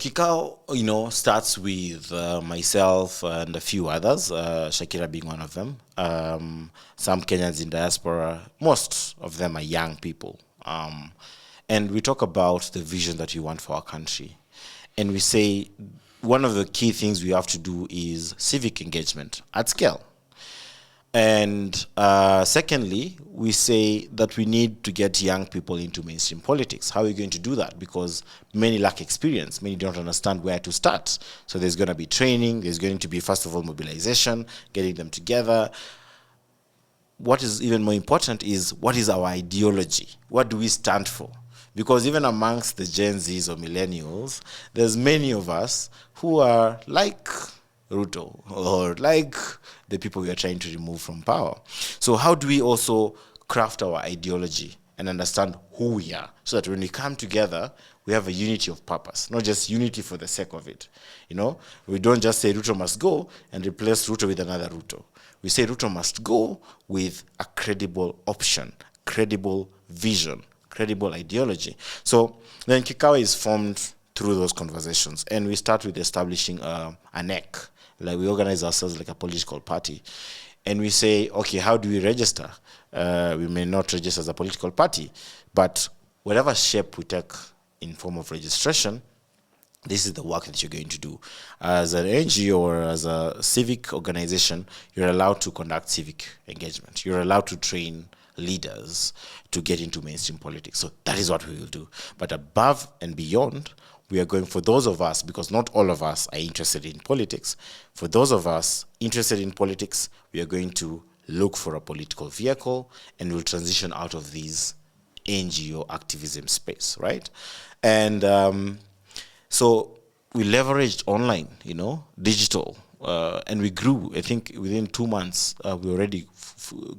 Kikao, starts with myself and a few others, Shakira being one of them. Some Kenyans in diaspora, most of them are young people. And we talk about the vision that we want for our country. And we say one of the key things we have to do is civic engagement at scale. And secondly, we say that we need to get young people into mainstream politics. How are we going to do that? Because many lack experience. Many don't understand where to start. So there's going to be training. There's going to be, first of all, mobilization, getting them together. What is even more important is, what is our ideology? What do we stand for? Because even amongst the Gen Zs or millennials, there's many of us who are like Ruto, or like the people we are trying to remove from power. So how do we also craft our ideology and understand who we are, so that when we come together, we have a unity of purpose, not just unity for the sake of it. We don't just say Ruto must go and replace Ruto with another Ruto. We say Ruto must go with a credible option, credible vision, credible ideology. So then Kikao is formed through those conversations, and we start with establishing a NEC. Like, we organize ourselves like a political party, and we say, okay, how do we register? We may not register as a political party, but whatever shape we take in form of registration, this is the work that you're going to do. As an NGO or as a civic organization, you're allowed to conduct civic engagement. You're allowed to train leaders to get into mainstream politics. So that is what we will do. But above and beyond, we are going, for those of us, because not all of us are interested in politics, for those of us interested in politics, we are going to look for a political vehicle, and we'll transition out of these NGO activism space, right? And so we leveraged online, digital, and we grew. I think within 2 months, we already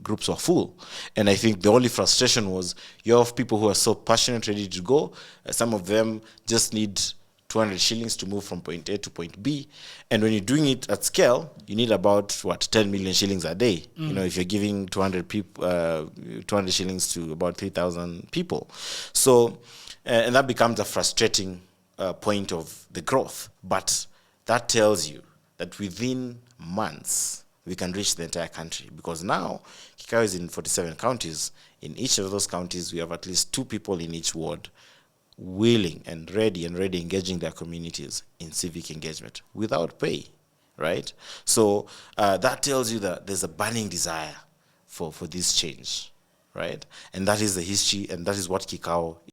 groups were full. And I think the only frustration was, you have people who are so passionate, ready to go. Some of them just need 200 shillings to move from point A to point B. And when you're doing it at scale, you need about, 10 million shillings a day. If you're giving 200 shillings to about 3,000 people. So, and that becomes a frustrating point of the growth. But that tells you that within months, we can reach the entire country, because now Kikao is in 47 counties. In each of those counties, we have at least 2 people in each ward willing and ready engaging their communities in civic engagement without pay, right? So that tells you that there's a burning desire for this change, right? And that is the history, and that is what Kikao